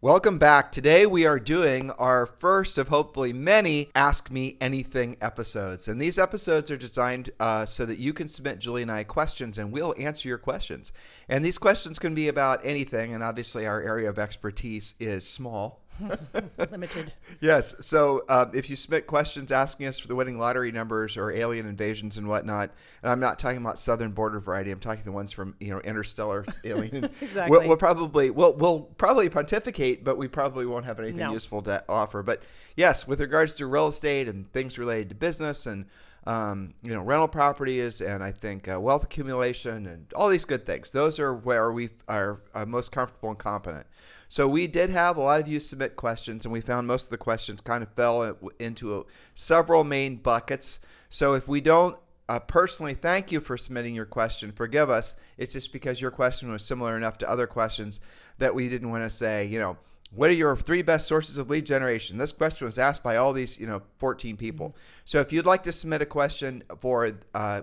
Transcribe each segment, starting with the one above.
Welcome back. Today we are doing our first of hopefully many Ask Me Anything episodes. And these episodes are designed so that you can submit Julie and I questions and we'll answer your questions. And these questions can be about anything. And obviously our area of expertise is small. Limited. Yes. So if you submit questions asking us for the winning lottery numbers or alien invasions and whatnot, and I'm not talking about southern border variety, I'm talking the ones from interstellar alien. Exactly. We'll probably pontificate, but we probably won't have anything useful to offer. But yes, with regards to real estate and things related to business and rental properties, and I think wealth accumulation and all these good things, those are where we are most comfortable and competent. So we did have a lot of you submit questions, and we found most of the questions kind of fell into several main buckets. So if we don't personally thank you for submitting your question, forgive us. It's just because your question was similar enough to other questions that we didn't want to say, what are your 3 best sources of lead generation? This question was asked by all these, 14 people. Mm-hmm. So if you'd like to submit a question for,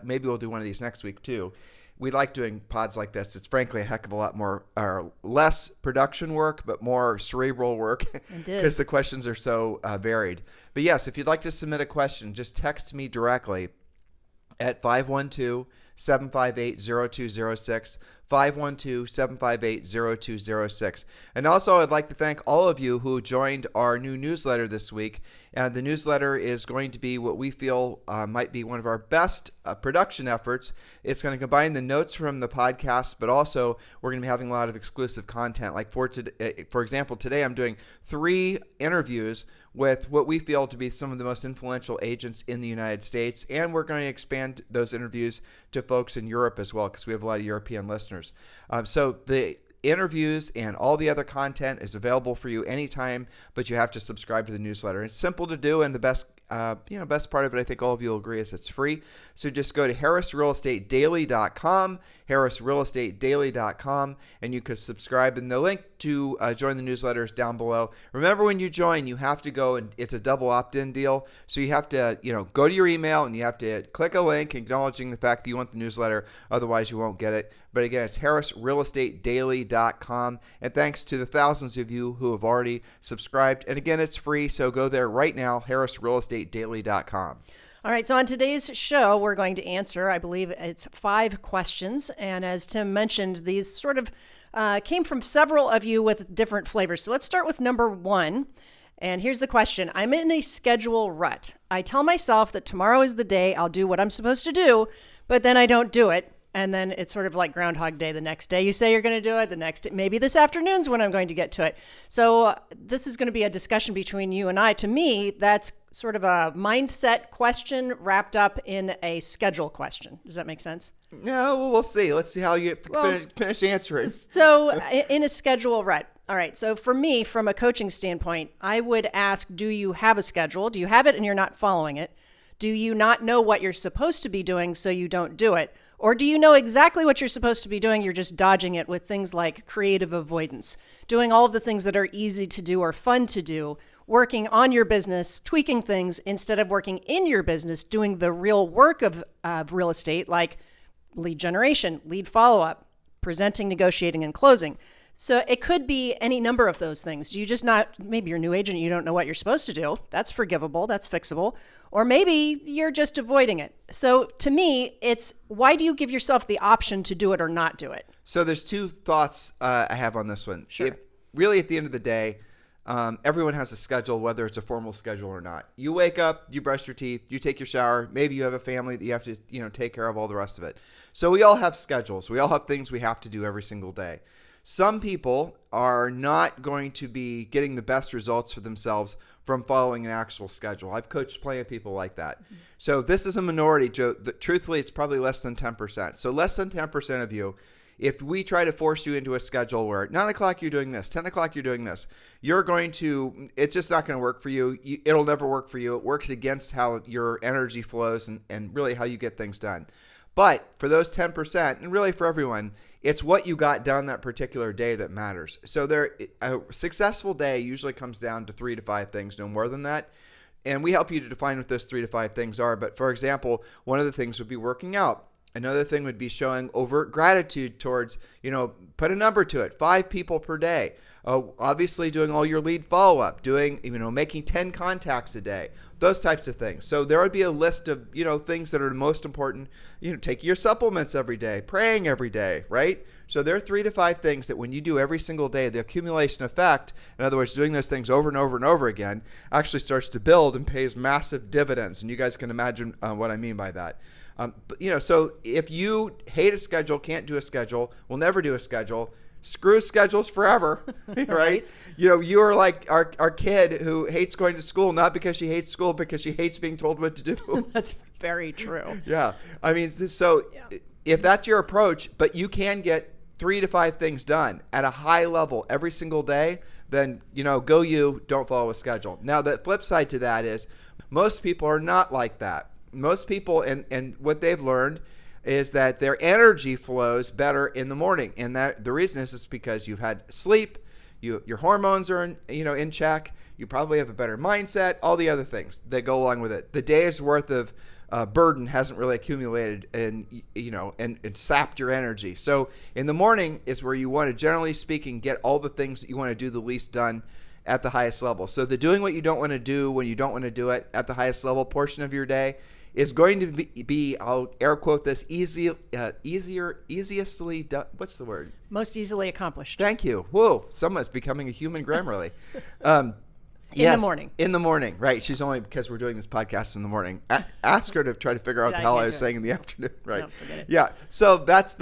maybe we'll do one of these next week too. We like doing pods like this. It's frankly a heck of a lot more, or less production work, but more cerebral work because the questions are so varied. But yes, if you'd like to submit a question, just text me directly at 512-758-0206, 512-758-0206. And also, I'd like to thank all of you who joined our new newsletter this week. And the newsletter is going to be what we feel might be one of our best production efforts. It's going to combine the notes from the podcast, but also we're going to be having a lot of exclusive content. Like for example, today I'm doing 3 interviews with what we feel to be some of the most influential agents in the United States. And we're going to expand those interviews to folks in Europe as well, because we have a lot of European listeners. So the interviews and all the other content is available for you anytime, but you have to subscribe to the newsletter. It's simple to do, and the best part of it, I think all of you will agree, is it's free. So just go to harrisrealestatedaily.com, harrisrealestatedaily.com, and you can subscribe. And the link to join the newsletter is down below. Remember, when you join, you have to go, and it's a double opt-in deal. So you have to, go to your email and you have to click a link acknowledging the fact that you want the newsletter. Otherwise, you won't get it. But again, it's harrisrealestatedaily.com. And thanks to the thousands of you who have already subscribed. And again, it's free. So go there right now, harrisrealestatedaily.com. All right, so on today's show, we're going to answer, I believe it's 5 questions. And as Tim mentioned, these sort of came from several of you with different flavors. So let's start with number 1. And here's the question. I'm in a schedule rut. I tell myself that tomorrow is the day I'll do what I'm supposed to do, but then I don't do it. And then it's sort of like Groundhog Day. The next day you say you're going to do it. The next, maybe this afternoon's when I'm going to get to it. So this is going to be a discussion between you and I. To me, that's sort of a mindset question wrapped up in a schedule question. Does that make sense? No, we'll see. Let's see how you finish answering. So in a schedule rut. All right. So for me, from a coaching standpoint, I would ask, do you have a schedule? Do you have it and you're not following it? Do you not know what you're supposed to be doing so you don't do it? Or do you know exactly what you're supposed to be doing? You're just dodging it with things like creative avoidance, doing all of the things that are easy to do or fun to do, working on your business, tweaking things instead of working in your business, doing the real work of real estate, like lead generation, lead follow-up, presenting, negotiating, and closing. So it could be any number of those things. Do you just not, maybe you're a new agent, you don't know what you're supposed to do. That's forgivable, that's fixable. Or maybe you're just avoiding it. So to me, it's why do you give yourself the option to do it or not do it? So there's 2 thoughts I have on this one. Sure. Really, at the end of the day, everyone has a schedule, whether it's a formal schedule or not. You wake up, you brush your teeth, you take your shower. Maybe you have a family that you have to, take care of, all the rest of it. So we all have schedules. We all have things we have to do every single day. Some people are not going to be getting the best results for themselves from following an actual schedule. I've coached plenty of people like that. Mm-hmm. So this is a minority. Truthfully, it's probably less than 10%. So less than 10% of you, if we try to force you into a schedule where at 9 o'clock you're doing this, 10 o'clock you're doing this, it's just not going to work for you. It'll never work for you. It works against how your energy flows and really how you get things done. But for those 10%, and really for everyone, it's what you got done that particular day that matters. So a successful day usually comes down to 3 to 5 things, no more than that. And we help you to define what those 3 to 5 things are. But for example, one of the things would be working out. Another thing would be showing overt gratitude towards, put a number to it, 5 people per day. Obviously doing all your lead follow-up, doing, making 10 contacts a day, those types of things. So there would be a list of, things that are the most important, taking your supplements every day, praying every day, right? So there are 3 to 5 things that when you do every single day, the accumulation effect, in other words, doing those things over and over and over again, actually starts to build and pays massive dividends. And you guys can imagine what I mean by that. So if you hate a schedule, can't do a schedule, will never do a schedule, screw schedules forever, right? You are like our kid who hates going to school, not because she hates school, because she hates being told what to do. That's very true. Yeah. I mean, so if that's your approach, but you can get 3 to 5 things done at a high level every single day, then, go you, don't follow a schedule. Now, the flip side to that is most people are not like that. Most people, and what they've learned is that their energy flows better in the morning. And that the reason is because you've had sleep, your hormones are in check, you probably have a better mindset, all the other things that go along with it. The day's worth of burden hasn't really accumulated and sapped your energy. So in the morning is where you want to, generally speaking, get all the things that you want to do the least done at the highest level. So the doing what you don't want to do when you don't want to do it at the highest level portion of your day is going to be I'll air quote this, easiestly done. What's the word? Most easily accomplished. Thank you. Whoa, someone's becoming a human Grammarly. In the morning. In the morning, right. She's only because we're doing this podcast in the morning. Ask her to try to figure out the hell I was saying in the afternoon. Right. No, forget it. Yeah. So that's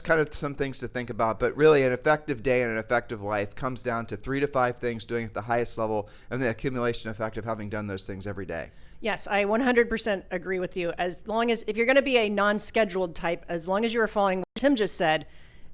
kind of some things to think about. But really an effective day and an effective life comes down to 3 to 5 things doing at the highest level and the accumulation effect of having done those things every day. Yes, I 100% agree with you. As long as, if you're going to be a non-scheduled type, as long as you are following what Tim just said,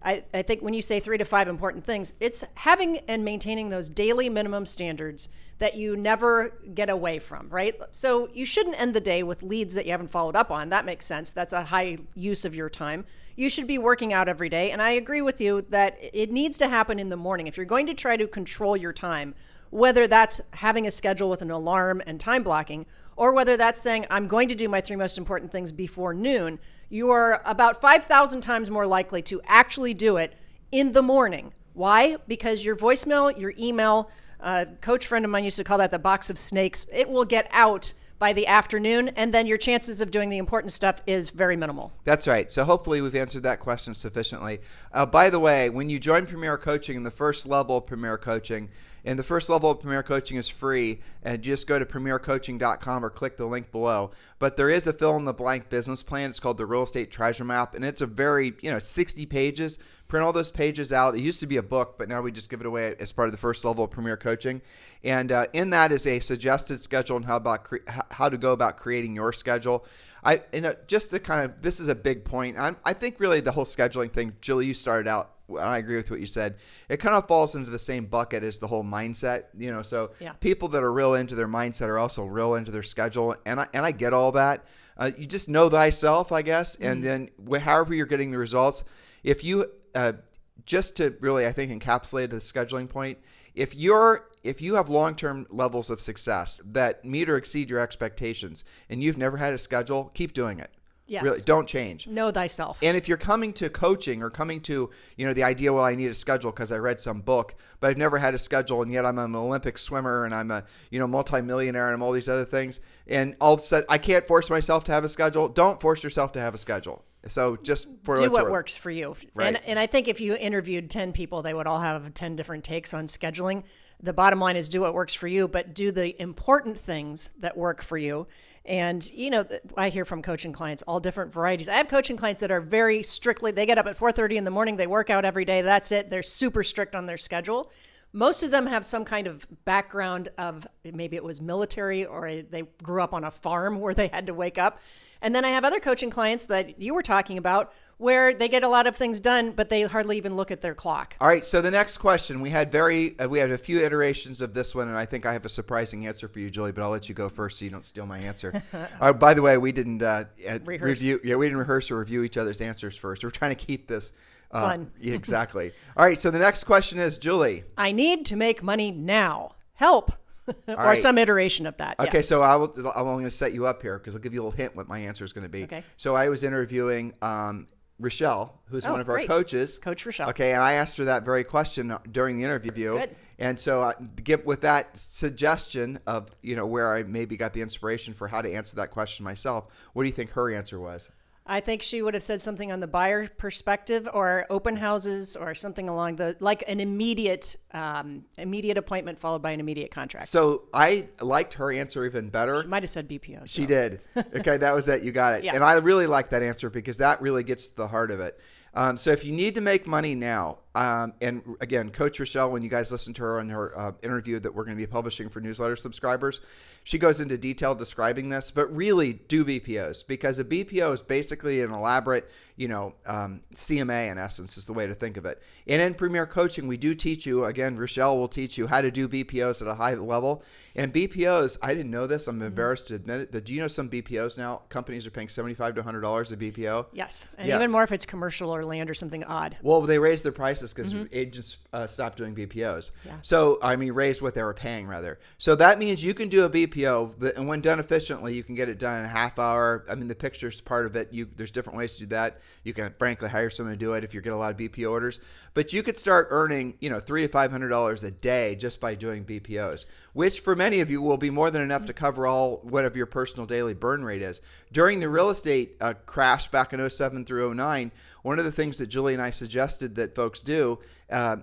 I think when you say 3 to 5 important things, it's having and maintaining those daily minimum standards that you never get away from, right? So you shouldn't end the day with leads that you haven't followed up on. That makes sense. That's a high use of your time. You should be working out every day. And I agree with you that it needs to happen in the morning. If you're going to try to control your time, whether that's having a schedule with an alarm and time blocking, or whether that's saying, I'm going to do my 3 most important things before noon, you are about 5,000 times more likely to actually do it in the morning. Why? Because your voicemail, your email, coach friend of mine used to call that the box of snakes. It will get out by the afternoon, and then your chances of doing the important stuff is very minimal. That's right. So hopefully we've answered that question sufficiently. By the way, when you join Premier Coaching in the first level of Premier Coaching, and the first level of Premier Coaching is free, and just go to premiercoaching.com or click the link below. But there is a fill-in-the-blank business plan. It's called the Real Estate Treasure Map, and it's a very, 60 pages. Print all those pages out. It used to be a book, but now we just give it away as part of the first level of Premier Coaching. And in that is a suggested schedule and how to go about creating your schedule. Just to kind of, this is a big point. I think really the whole scheduling thing, Julie, you started out, and I agree with what you said. It kind of falls into the same bucket as the whole mindset, so yeah. People that are real into their mindset are also real into their schedule. And I get all that. You just know thyself, I guess. And then however you're getting the results, if you, just to really, I think, encapsulate the scheduling point, if you have long-term levels of success that meet or exceed your expectations and you've never had a schedule, keep doing it. Yes. Really, don't change. Know thyself. And if you're coming to coaching or coming to, the idea, well, I need a schedule because I read some book, but I've never had a schedule, and yet I'm an Olympic swimmer and I'm a, multimillionaire and I'm all these other things, and all of a sudden I can't force myself to have a schedule. Don't force yourself to have a schedule. So just do what works for you. Right. And I think if you interviewed 10 people, they would all have 10 different takes on scheduling. The bottom line is do what works for you, but do the important things that work for you. And, I hear from coaching clients, all different varieties. I have coaching clients that are very strictly, they get up at 4:30 in the morning, they work out every day. That's it. They're super strict on their schedule. Most of them have some kind of background of, maybe it was military or they grew up on a farm where they had to wake up. And then I have other coaching clients that you were talking about where they get a lot of things done, but they hardly even look at their clock. All right. So the next question, we had a few iterations of this one, and I think I have a surprising answer for you, Julie, but I'll let you go first so you don't steal my answer. By the way, we didn't review. Yeah, we didn't rehearse or review each other's answers first. We're trying to keep this fun. Exactly. All right. So the next question is, Julie. I need to make money now. Help. or right. some iteration of that. Okay, yes. so I'm going to set you up here because I'll give you a little hint what my answer is going to be. Okay. So I was interviewing Rochelle, who's one of our great. coaches. Coach Rochelle. Okay, and I asked her that very question during the interview. Good. And so with that suggestion of, where I maybe got the inspiration for how to answer that question myself, what do you think her answer was? I think she would have said something on the buyer perspective or open houses or something along like an immediate appointment followed by an immediate contract. So I liked her answer even better. She might have said BPO. She did. Okay, that was it. You got it. Yeah. And I really like that answer because that really gets to the heart of it. So if you need to make money now, and again, Coach Rochelle, when you guys listen to her on her interview that we're going to be publishing for newsletter subscribers, she goes into detail describing this, but really do BPOs because a BPO is basically an elaborate, CMA in essence is the way to think of it. And in Premier Coaching, we do teach you, again, Rochelle will teach you how to do BPOs at a high level. And BPOs, I didn't know this, I'm embarrassed to admit it, but do you know some BPOs now, companies are paying $75 to $100 a BPO? Yes, and even more if it's commercial or land or something odd. Well, they raised their prices because agents stopped doing BPOs. Yeah. So, raised what they were paying rather. So that means you can do a BPO, and when done efficiently, you can get it done in a half hour. The picture's part of it. There's different ways to do that. You can frankly hire someone to do it if you get a lot of BPO orders. But you could start earning, $300 to $500 a day just by doing BPOs, which for many of you will be more than enough to cover all whatever your personal daily burn rate is. During the real estate crash back in 07 through 09, one of the things that Julie and I suggested that folks do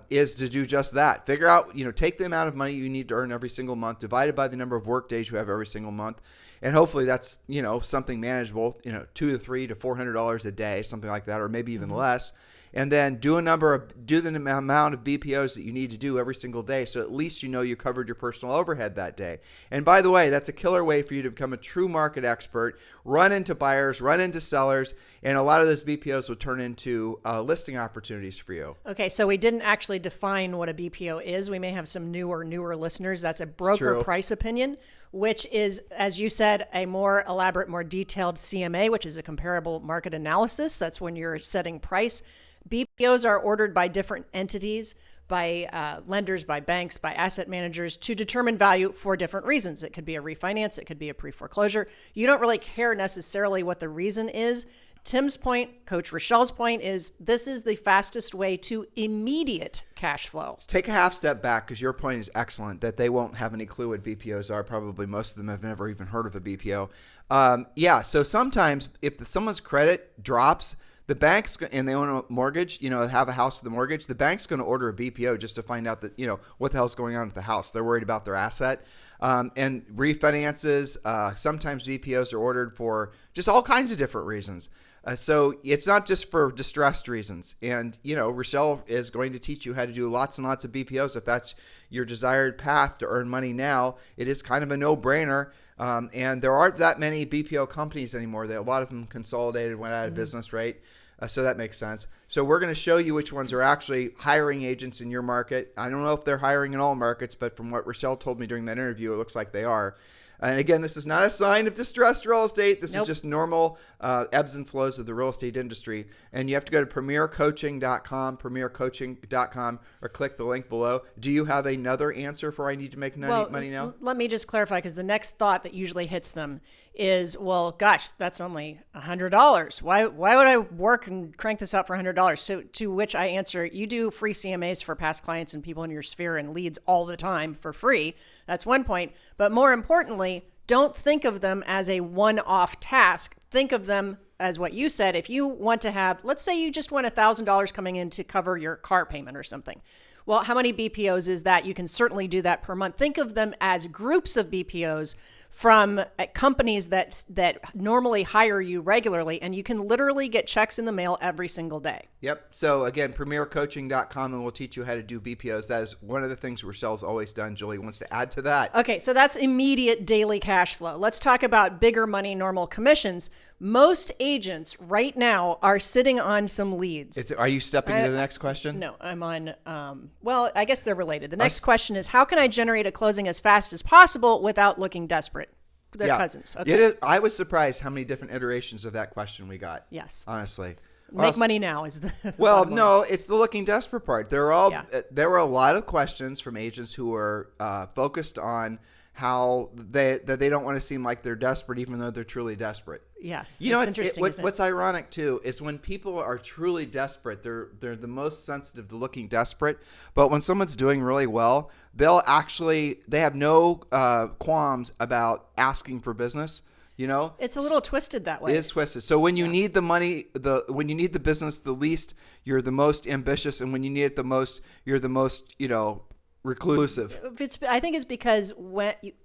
is to do just that. Figure out, take the amount of money you need to earn every single month, divided by the number of work days you have every single month. And hopefully that's, something manageable, $200 to $300 to $400 a day, something like that, or maybe even less. And then do the amount of BPOs that you need to do every single day. So at least you covered your personal overhead that day. And by the way, that's a killer way for you to become a true market expert, run into buyers, run into sellers, and a lot of those BPOs will turn into listing opportunities for you. Okay, so we didn't actually define what a BPO is. We may have some newer listeners. That's a broker price opinion, which is, as you said, a more elaborate, more detailed CMA, which is a comparable market analysis. That's when you're setting price. BPOs are ordered by different entities, by lenders, by banks, by asset managers to determine value for different reasons. It could be a refinance. It could be a pre-foreclosure. You don't really care necessarily what the reason is. Tim's point, Coach Rochelle's point is this is the fastest way to immediate cash flow. Let's take a half step back because your point is excellent that they won't have any clue what BPOs are. Probably most of them have never even heard of a BPO. So sometimes if someone's credit drops, the bank's, and they own a mortgage, have a house with a mortgage, the bank's going to order a BPO just to find out that, what the hell's going on with the house. They're worried about their asset. And refinances, sometimes BPOs are ordered for just all kinds of different reasons. So it's not just for distressed reasons. And, Rochelle is going to teach you how to do lots and lots of BPOs. If that's your desired path to earn money now, it is kind of a no-brainer. And there aren't that many BPO companies anymore. A lot of them consolidated, went out of business, right? So that makes sense. So we're going to show you which ones are actually hiring agents in your market. I don't know if they're hiring in all markets, but from what Rochelle told me during that interview, it looks like they are. And again, this is not a sign of distressed real estate. This is just normal ebbs and flows of the real estate industry. And you have to go to premiercoaching.com, or click the link below. Do you have another answer for I need to make money now? Let me just clarify, because the next thought that usually hits them is, well, gosh, that's only $100. Why would I work and crank this out for $100? So to which I answer, you do free CMAs for past clients and people in your sphere and leads all the time for free. That's one point. But more importantly, don't think of them as a one-off task. Think of them as what you said. If you want to have, let's say you just want $1,000 coming in to cover your car payment or something. Well, how many BPOs is that? You can certainly do that per month. Think of them as groups of BPOs from companies that normally hire you regularly, and you can literally get checks in the mail every single day. Yep. So again, premiercoaching.com, and we'll teach you how to do BPOs. That is one of the things Rochelle's always done. Julie wants to add to that. Okay, so that's immediate daily cash flow. Let's talk about bigger money, normal commissions. Most agents right now are sitting on some leads. Are you stepping into the next question? No, I'm on, well, I guess they're related. The next question is, how can I generate a closing as fast as possible without looking desperate? They're cousins. Okay. I was surprised how many different iterations of that question we got. Yes. Honestly. Make money now is the well, bottom line. no, it's the looking desperate part. There were a lot of questions from agents who were focused on how they don't want to seem like they're desperate, even though they're truly desperate. Yes, you know, interesting. What's ironic too is when people are truly desperate, they're the most sensitive to looking desperate. But when someone's doing really well, they have no qualms about asking for business. You know, it's a little twisted that way. It is twisted. So when you need the money, when you need the business the least, you're the most ambitious, and when you need it the most, you're the most, reclusive. I think it's because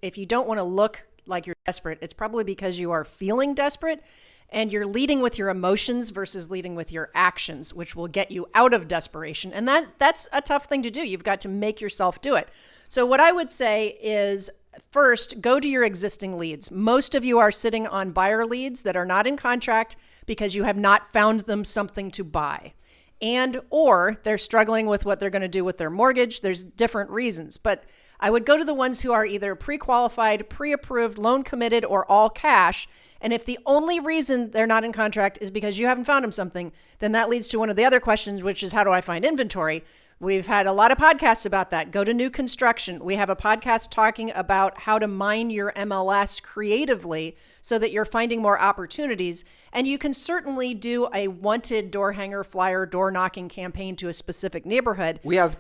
if you don't want to look like you're desperate, it's probably because you are feeling desperate and you're leading with your emotions versus leading with your actions, which will get you out of desperation. And that's a tough thing to do. You've got to make yourself do it. So what I would say is, first, go to your existing leads. Most of you are sitting on buyer leads that are not in contract because you have not found them something to buy. And or they're struggling with what they're going to do with their mortgage. There's different reasons. But I would go to the ones who are either pre-qualified, pre-approved, loan committed, or all cash. And if the only reason they're not in contract is because you haven't found them something, then that leads to one of the other questions, which is, how do I find inventory? We've had a lot of podcasts about that. Go to new construction. We have a podcast talking about how to mine your MLS creatively so that you're finding more opportunities. And you can certainly do a wanted door hanger, flyer, door knocking campaign to a specific neighborhood. We have on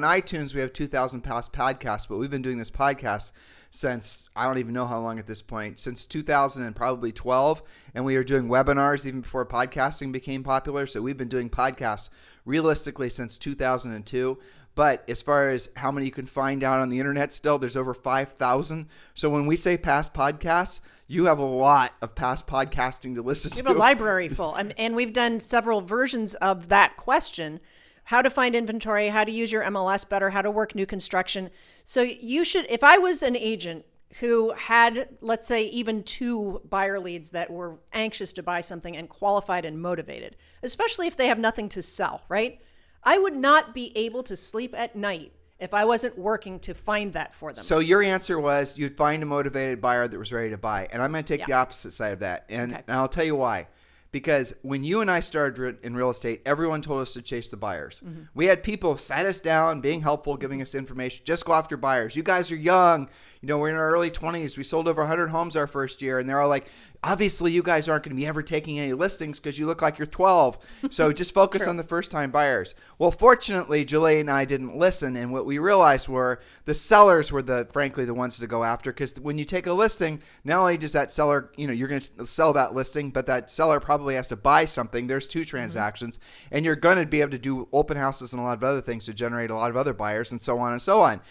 iTunes, we have 2,000 past podcasts, but we've been doing this podcast since, I don't even know how long at this point, since 2000 and probably 12. And we were doing webinars even before podcasting became popular. So we've been doing podcasts realistically since 2002. But as far as how many you can find out on the internet still, there's over 5,000. So when we say past podcasts, you have a lot of past podcasting to listen to. We have a library full. And we've done several versions of that question: how to find inventory, how to use your MLS better, how to work new construction. So you should, if I was an agent who had, let's say, even 2 buyer leads that were anxious to buy something and qualified and motivated, especially if they have nothing to sell, right? I would not be able to sleep at night if I wasn't working to find that for them. So your answer was you'd find a motivated buyer that was ready to buy. And I'm going to take the opposite side of that. And I'll tell you why. Because when you and I started in real estate, everyone told us to chase the buyers. Mm-hmm. We had people sat us down, being helpful, giving us information. Just go after buyers. You guys are young. We're in our early 20s. We sold over 100 homes our first year. And they're all like, obviously you guys aren't going to be ever taking any listings because you look like you're 12. So just focus on the first-time buyers. Well, fortunately, Julie and I didn't listen. And what we realized were the sellers were frankly the ones to go after. Because when you take a listing, not only does that seller, you're going to sell that listing, but that seller probably has to buy something. There's 2 transactions. Mm-hmm. And you're going to be able to do open houses and a lot of other things to generate a lot of other buyers and so on and so on.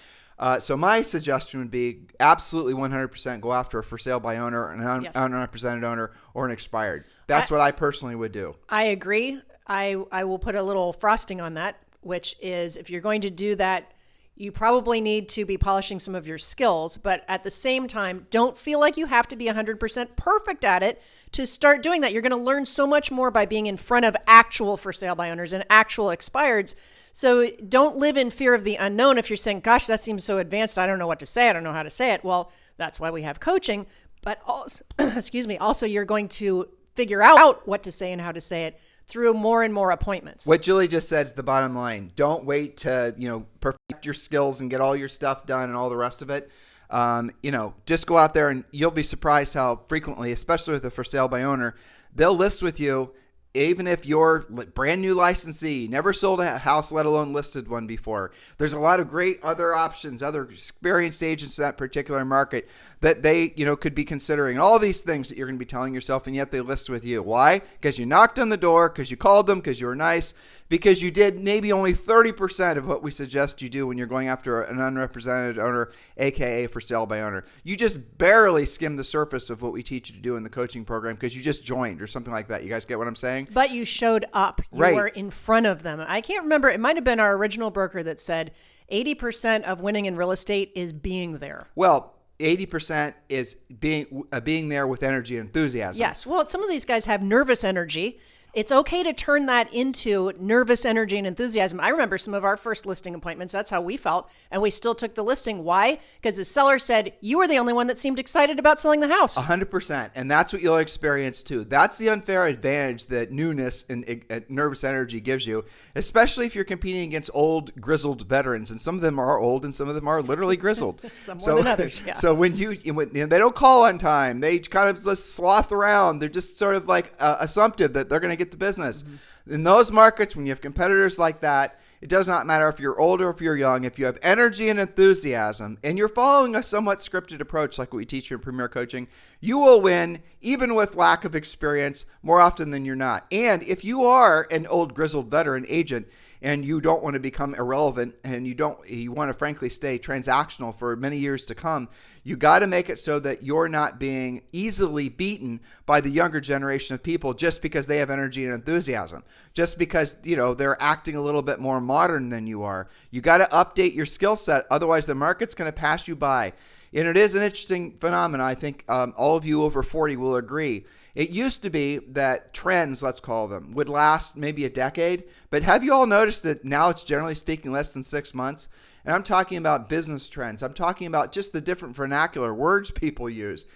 So my suggestion would be absolutely 100% go after a for sale by owner, an unrepresented owner, or an expired. That's what I personally would do. I agree. I will put a little frosting on that, which is, if you're going to do that, you probably need to be polishing some of your skills. But at the same time, don't feel like you have to be 100% perfect at it to start doing that. You're going to learn so much more by being in front of actual for sale by owners and actual expireds. So don't live in fear of the unknown. If you're saying, gosh, that seems so advanced, I don't know what to say, I don't know how to say it. Well, that's why we have coaching. But also, also you're going to figure out what to say and how to say it through more and more appointments. What Julie just said is the bottom line. Don't wait to, perfect your skills and get all your stuff done and all the rest of it. Just go out there and you'll be surprised how frequently, especially with a for sale by owner, they'll list with you. Even if you're brand new licensee, never sold a house, let alone listed one before, there's a lot of great other options, other experienced agents in that particular market that they, could be considering. All these things that you're going to be telling yourself, and yet they list with you. Why? Because you knocked on the door, because you called them, because you were nice, because you did maybe only 30% of what we suggest you do when you're going after an unrepresented owner, aka for sale by owner. You just barely skim the surface of what we teach you to do in the coaching program because you just joined or something like that. You guys get what I'm saying? But you showed up. You were in front of them. I can't remember. It might have been our original broker that said 80% of winning in real estate is being there. Well, 80% is being there with energy and enthusiasm. Yes. Well, some of these guys have nervous energy. It's okay to turn that into nervous energy and enthusiasm. I remember some of our first listing appointments. That's how we felt. And we still took the listing. Why? Because the seller said, you were the only one that seemed excited about selling the house. 100%. And that's what you'll experience too. That's the unfair advantage that newness and nervous energy gives you, especially if you're competing against old, grizzled veterans. And some of them are old and some of them are literally grizzled. Some more than others, yeah. So when they don't call on time, they kind of just sloth around. They're just sort of like assumptive that they're going to get the business. In those markets, when you have competitors like that, it does not matter if you're old or if you're young. If you have energy and enthusiasm and you're following a somewhat scripted approach like what we teach you in Premier Coaching, you will win even with lack of experience more often than you're not. And if you are an old grizzled veteran agent and you don't want to become irrelevant and you want to frankly stay transactional for many years to come, you got to make it so that you're not being easily beaten by the younger generation of people just because they have energy and enthusiasm, just because, they're acting a little bit more modern than you are. You got to update your skill set. Otherwise, the market's going to pass you by. And it is an interesting phenomenon. I think all of you over 40 will agree. It used to be that trends, let's call them, would last maybe a decade. But have you all noticed that now it's generally speaking less than 6 months? And I'm talking about business trends. I'm talking about just the different vernacular words people use.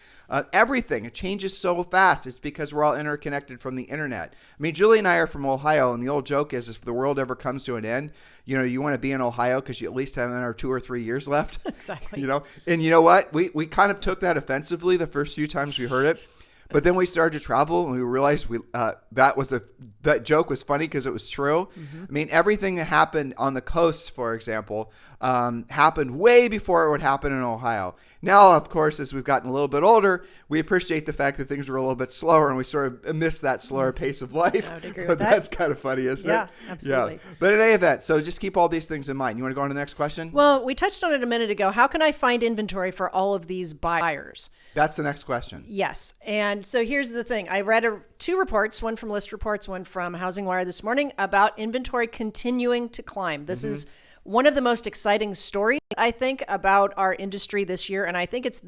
Everything, it changes so fast. It's because we're all interconnected from the internet. I mean, Julie and I are from Ohio, and the old joke is if the world ever comes to an end, you want to be in Ohio because you at least have another 2 or 3 years left. Exactly. And you know what? We kind of took that offensively the first few times we heard it. But then we started to travel and we realized that joke was funny because it was true. I mean, everything that happened on the coast, for example, happened way before it would happen in Ohio. Now, of course, as we've gotten a little bit older, we appreciate the fact that things were a little bit slower and we sort of miss that slower pace of life. I would agree but with that. That's kind of funny, isn't it? Yeah, absolutely. Yeah. But in any event, so just keep all these things in mind. You want to go on to the next question? Well, we touched on it a minute ago. How can I find inventory for all of these buyers? That's the next question. Yes. And so here's the thing. I read 2 reports, one from List Reports, one from Housing Wire this morning, about inventory continuing to climb. This is one of the most exciting stories, I think, about our industry this year. And I think it's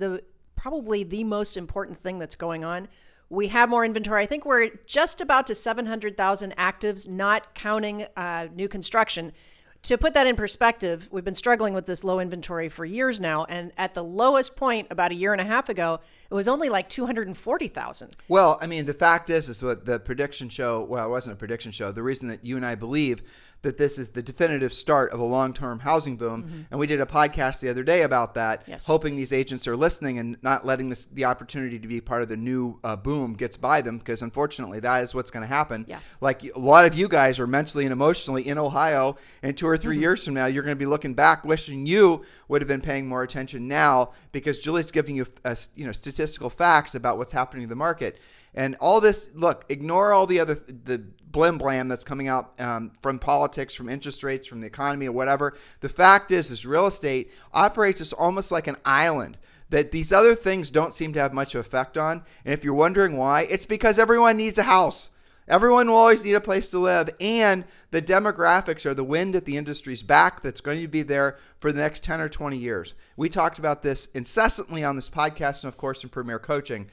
probably the most important thing that's going on. We have more inventory. I think we're just about to 700,000 actives, not counting new construction. To put that in perspective, we've been struggling with this low inventory for years now. And at the lowest point about a year and a half ago, it was only like 240,000. Well, I mean, the fact is what the prediction show, well, it wasn't a prediction show. The reason that you and I believe that this is the definitive start of a long-term housing boom. And we did a podcast the other day about that, hoping these agents are listening and not letting the opportunity to be part of the new boom gets by them, because unfortunately that is what's going to happen. Yeah. Like a lot of you guys are mentally and emotionally in Ohio, and 2 or 3 years from now, you're going to be looking back wishing you would have been paying more attention now, because Julie's giving you statistical facts about what's happening in the market. And all this, look, ignore all the blim blam that's coming out from politics, from interest rates, from the economy, or whatever. The fact is real estate operates as almost like an island that these other things don't seem to have much effect on. And if you're wondering why, it's because everyone needs a house. Everyone will always need a place to live, and the demographics are the wind at the industry's back that's going to be there for the next 10 or 20 years. We talked about this incessantly on this podcast and, of course, in Premier Coaching.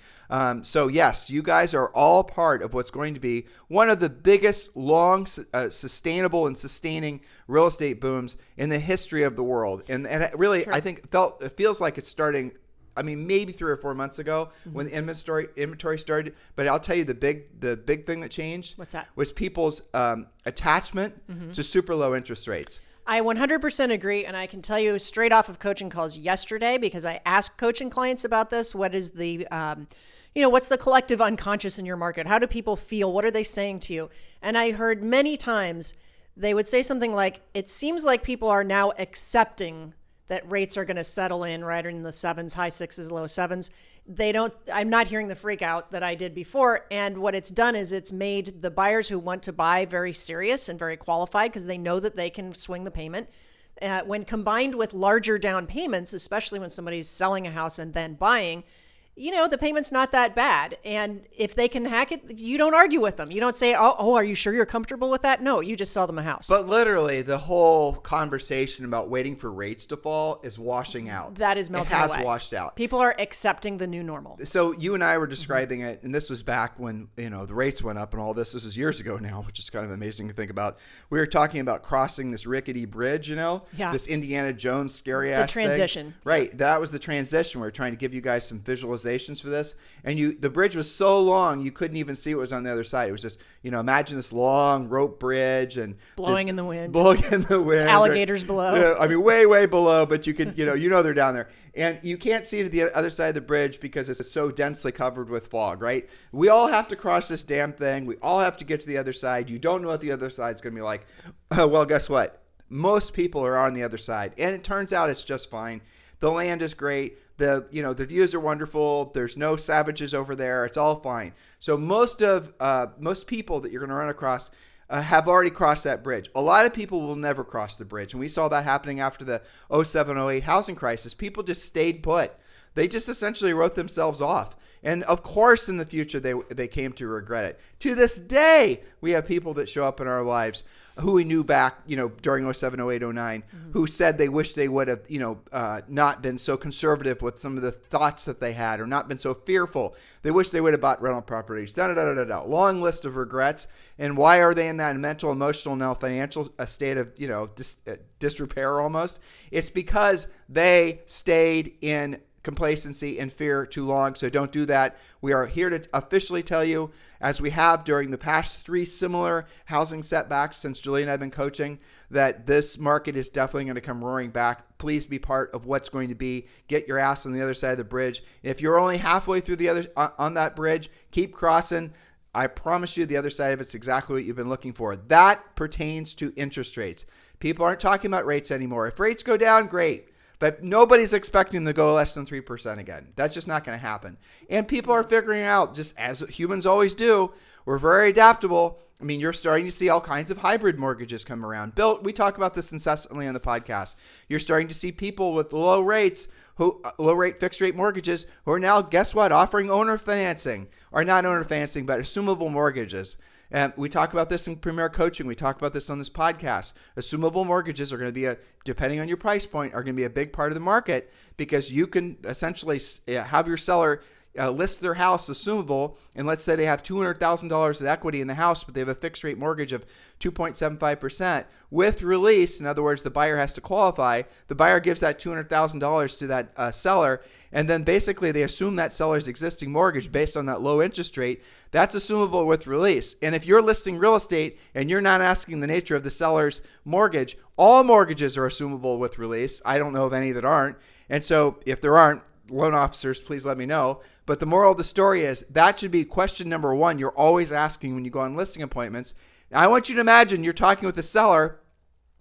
So, yes, you guys are all part of what's going to be one of the biggest, long, sustainable and sustaining real estate booms in the history of the world. And it really, I think, it feels like it's starting. I mean, maybe 3 or 4 months ago when the inventory started. But I'll tell you the big thing that changed. What's that? Was people's attachment to super low interest rates. I 100% agree. And I can tell you straight off of coaching calls yesterday, because I asked coaching clients about this. What is the, what's the collective unconscious in your market? How do people feel? What are they saying to you? And I heard many times they would say something like, it seems like people are now accepting that rates are going to settle in right in the 7s, high 6s, low 7s. I'm not hearing the freak out that I did before. And what it's done is it's made the buyers who want to buy very serious and very qualified, because they know that they can swing the payment. When combined with larger down payments, especially when somebody's selling a house and then buying, the payment's not that bad. And if they can hack it, you don't argue with them. You don't say, oh, are you sure you're comfortable with that? No, you just sell them a house. But literally, the whole conversation about waiting for rates to fall is washing out. That is melting away. It has washed out. People are accepting the new normal. So you and I were describing it, and this was back when, the rates went up and all this. This was years ago now, which is kind of amazing to think about. We were talking about crossing this rickety bridge, this Indiana Jones scary ass thing. The transition. Right. That was the transition. We were trying to give you guys some visualizations for this. And the bridge was so long, you couldn't even see what was on the other side. It was just, imagine this long rope bridge and blowing in the wind. Alligators below. I mean, way, way below, but you could, they're down there. And you can't see to the other side of the bridge because it's so densely covered with fog, right? We all have to cross this damn thing. We all have to get to the other side. You don't know what the other side's going to be like. Well, guess what? Most people are on the other side. And it turns out it's just fine. The land is great. The views are wonderful. There's no savages over there. It's all fine. So most people that you're going to run across have already crossed that bridge. A lot of people will never cross the bridge. And we saw that happening after the 07-08 housing crisis. People just stayed put. They just essentially wrote themselves off. And of course, in the future, they came to regret it. To this day, we have people that show up in our lives who we knew back, during 07, 08, 09, who said they wish they would have, not been so conservative with some of the thoughts that they had or not been so fearful. They wish they would have bought rental properties. Long list of regrets. And why are they in that mental, emotional, now financial state of, disrepair almost? It's because they stayed in complacency and fear too long. So don't do that. We are here to officially tell you, as we have during the past 3 similar housing setbacks since Julie and I have been coaching, that this market is definitely going to come roaring back. Please be part of what's going to be. Get your ass on the other side of the bridge. And if you're only halfway through the other on that bridge, keep crossing. I promise you the other side of it's exactly what you've been looking for. That pertains to interest rates. People aren't talking about rates anymore. If rates go down, great. But nobody's expecting to go less than 3% again. That's just not going to happen. And people are figuring out, just as humans always do, we're very adaptable. I mean, you're starting to see all kinds of hybrid mortgages come around. Bill, we talk about this incessantly on the podcast. You're starting to see people with low rate fixed rate mortgages who are now, guess what, offering owner financing, or not owner financing, but assumable mortgages. And we talk about this in Premier Coaching. We talk about this on this podcast. Assumable mortgages are going to be, depending on your price point, are going to be a big part of the market because you can essentially have your seller list their house assumable, and let's say they have $200,000 of equity in the house, but they have a fixed rate mortgage of 2.75%. With release, in other words, the buyer has to qualify. The buyer gives that $200,000 to that seller, and then basically they assume that seller's existing mortgage based on that low interest rate. That's assumable with release. And if you're listing real estate and you're not asking the nature of the seller's mortgage, all mortgages are assumable with release. I don't know of any that aren't. And so if there aren't, loan officers, please let me know. But the moral of the story is that should be question number 1 you're always asking when you go on listing appointments. Now, I want you to imagine you're talking with the seller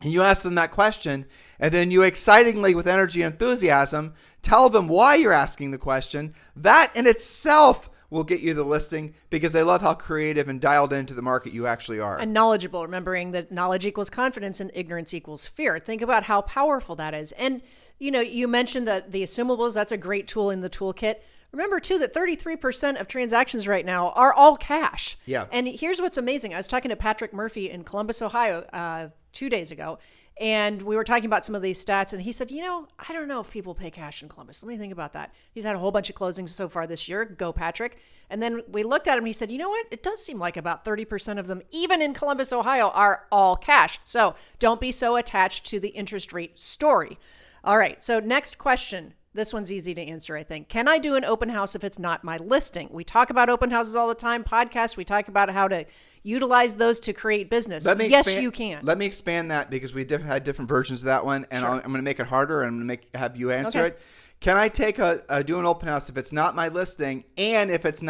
and you ask them that question, and then you excitingly, with energy and enthusiasm, tell them why you're asking the question. That in itself will get you the listing because they love how creative and dialed into the market you actually are. And knowledgeable, remembering that knowledge equals confidence and ignorance equals fear. Think about how powerful that is. And you mentioned that the assumables, that's a great tool in the toolkit. Remember, too, that 33% of transactions right now are all cash. Yeah. And here's what's amazing. I was talking to Patrick Murphy in Columbus, Ohio, 2 days ago, and we were talking about some of these stats, and he said, I don't know if people pay cash in Columbus. Let me think about that. He's had a whole bunch of closings so far this year. Go, Patrick. And then we looked at him, and he said, you know what? It does seem like about 30% of them, even in Columbus, Ohio, are all cash. So don't be so attached to the interest rate story. All right, so next question. This one's easy to answer, I think. Can I do an open house if it's not my listing? We talk about open houses all the time. Podcasts, we talk about how to utilize those to create business. Yes, you can. Let me expand that because we had different versions of that one, and sure. I'm going to make it harder, and I'm going to have you answer it. Can I do an open house if it's not my listing, and if it's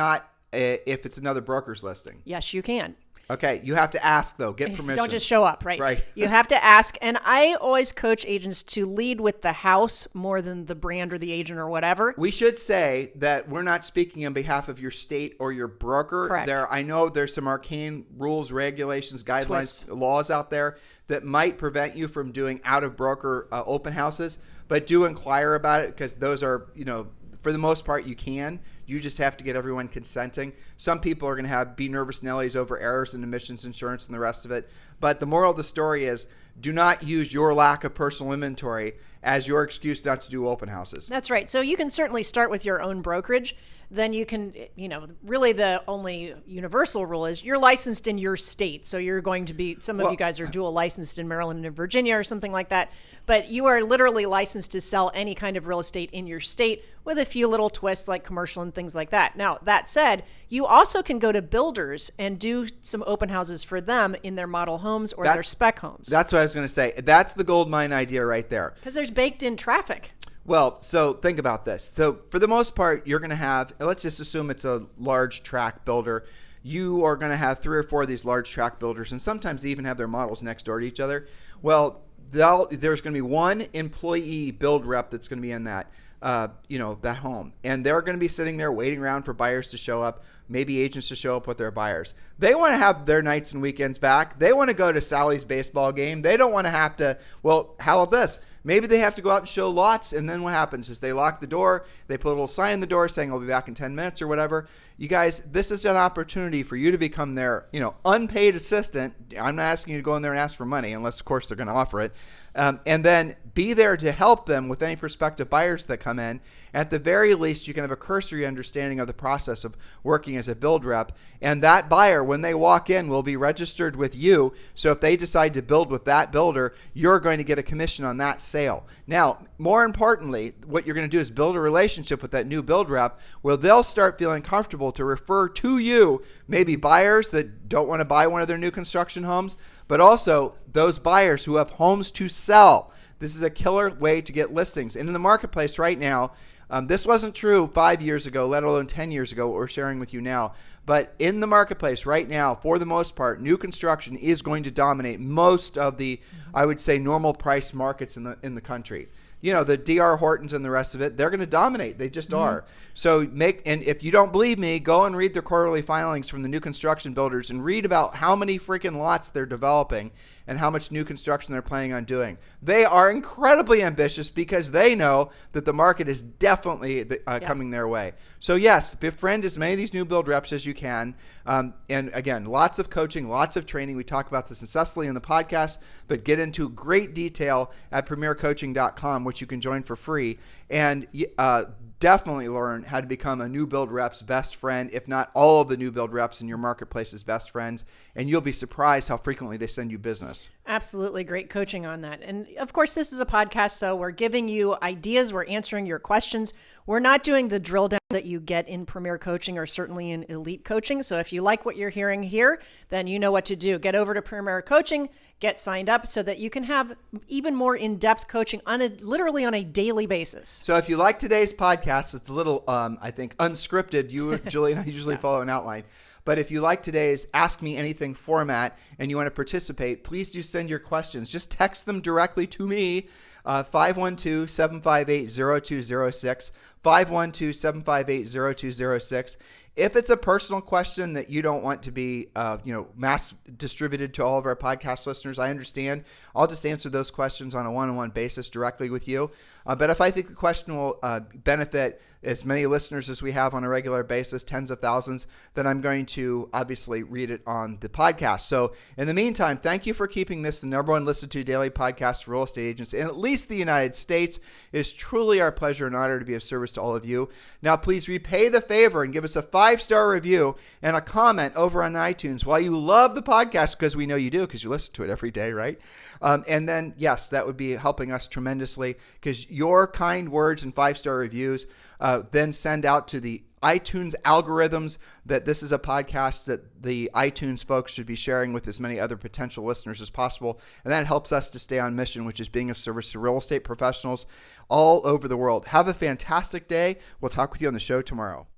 another broker's listing? Yes, you can. Okay, you have to ask, though. Get permission. Don't just show up, right? Right. You have to ask. And I always coach agents to lead with the house more than the brand or the agent or whatever. We should say that we're not speaking on behalf of your state or your broker. Correct. I know there's some arcane rules, regulations, guidelines, laws out there that might prevent you from doing out-of-broker open houses. But do inquire about it because those are, For the most part, you can. You just have to get everyone consenting. Some people are going to be nervous Nellies over errors in emissions insurance and the rest of it. But the moral of the story is, do not use your lack of personal inventory as your excuse not to do open houses. That's right. So you can certainly start with your own brokerage. Then you can, really the only universal rule is you're licensed in your state. So you're going to be, some of you guys are dual licensed in Maryland and Virginia or something like that. But you are literally licensed to sell any kind of real estate in your state with a few little twists like commercial and things like that. Now, that said, you also can go to builders and do some open houses for them in their model homes or their spec homes. That's what I was going to say. That's the gold mine idea right there. Because there's baked in traffic. Well, so think about this. So for the most part, you're going to have, let's just assume it's a large tract builder. You are going to have 3 or 4 of these large tract builders, and sometimes they even have their models next door to each other. Well, there's going to be one employee build rep that's going to be in that, that home. And they're going to be sitting there waiting around for buyers to show up, maybe agents to show up with their buyers. They want to have their nights and weekends back. They want to go to Sally's baseball game. They don't want to have to, well, how about this? Maybe they have to go out and show lots, and then what happens is they lock the door, they put a little sign on the door saying, I'll be back in 10 minutes or whatever. You guys, this is an opportunity for you to become their, unpaid assistant. I'm not asking you to go in there and ask for money, unless, of course, they're going to offer it. And then be there to help them with any prospective buyers that come in. At the very least, you can have a cursory understanding of the process of working as a build rep. And that buyer, when they walk in, will be registered with you. So if they decide to build with that builder, you're going to get a commission on that sale. Now, more importantly, what you're going to do is build a relationship with that new build rep where they'll start feeling comfortable to refer to you maybe buyers that don't want to buy one of their new construction homes, but also those buyers who have homes to sell. This is a killer way to get listings. And in the marketplace right now, this wasn't true 5 years ago, let alone 10 years ago, what we're sharing with you now. But in the marketplace right now, for the most part, new construction is going to dominate most of the, I would say, normal price markets in the country. The D.R. Hortons and the rest of it, they're going to dominate. They just are. So and if you don't believe me, go and read the quarterly filings from the new construction builders and read about how many freaking lots they're developing and how much new construction they're planning on doing. They are incredibly ambitious because they know that the market is definitely coming their way. So yes, befriend as many of these new build reps as you can. And again, lots of coaching, lots of training. We talk about this incessantly in the podcast, but get into great detail at premiercoaching.com, which you can join for free. And definitely learn how to become a new build rep's best friend, if not all of the new build reps in your marketplace's best friends. And you'll be surprised how frequently they send you business. Absolutely great coaching on that. And of course, this is a podcast, so we're giving you ideas. We're answering your questions. We're not doing the drill down that you get in Premier Coaching or certainly in Elite Coaching. So if you like what you're hearing here, then you know what to do. Get over to Premier Coaching, get signed up so that you can have even more in-depth coaching literally on a daily basis. So if you like today's podcast, it's a little, I think, unscripted. You, Julie, and I usually follow an outline. But if you like today's Ask Me Anything format and you want to participate, please do send your questions. Just text them directly to me, 512-758-0206, 512-758-0206. If it's a personal question that you don't want to be, mass distributed to all of our podcast listeners, I understand. I'll just answer those questions on a one-on-one basis directly with you. But if I think the question will benefit as many listeners as we have on a regular basis, tens of thousands, then I'm going to obviously read it on the podcast. So in the meantime, thank you for keeping this the number one listened to daily podcast for real estate agents in at least the United States. It is truly our pleasure and honor to be of service to all of you. Now, please repay the favor and give us a 5-star review and a comment over on iTunes while you love the podcast, because we know you do because you listen to it every day, right? And then, yes, that would be helping us tremendously, because your kind words and 5-star reviews then send out to the iTunes algorithms that this is a podcast that the iTunes folks should be sharing with as many other potential listeners as possible. And that helps us to stay on mission, which is being of service to real estate professionals all over the world. Have a fantastic day. We'll talk with you on the show tomorrow.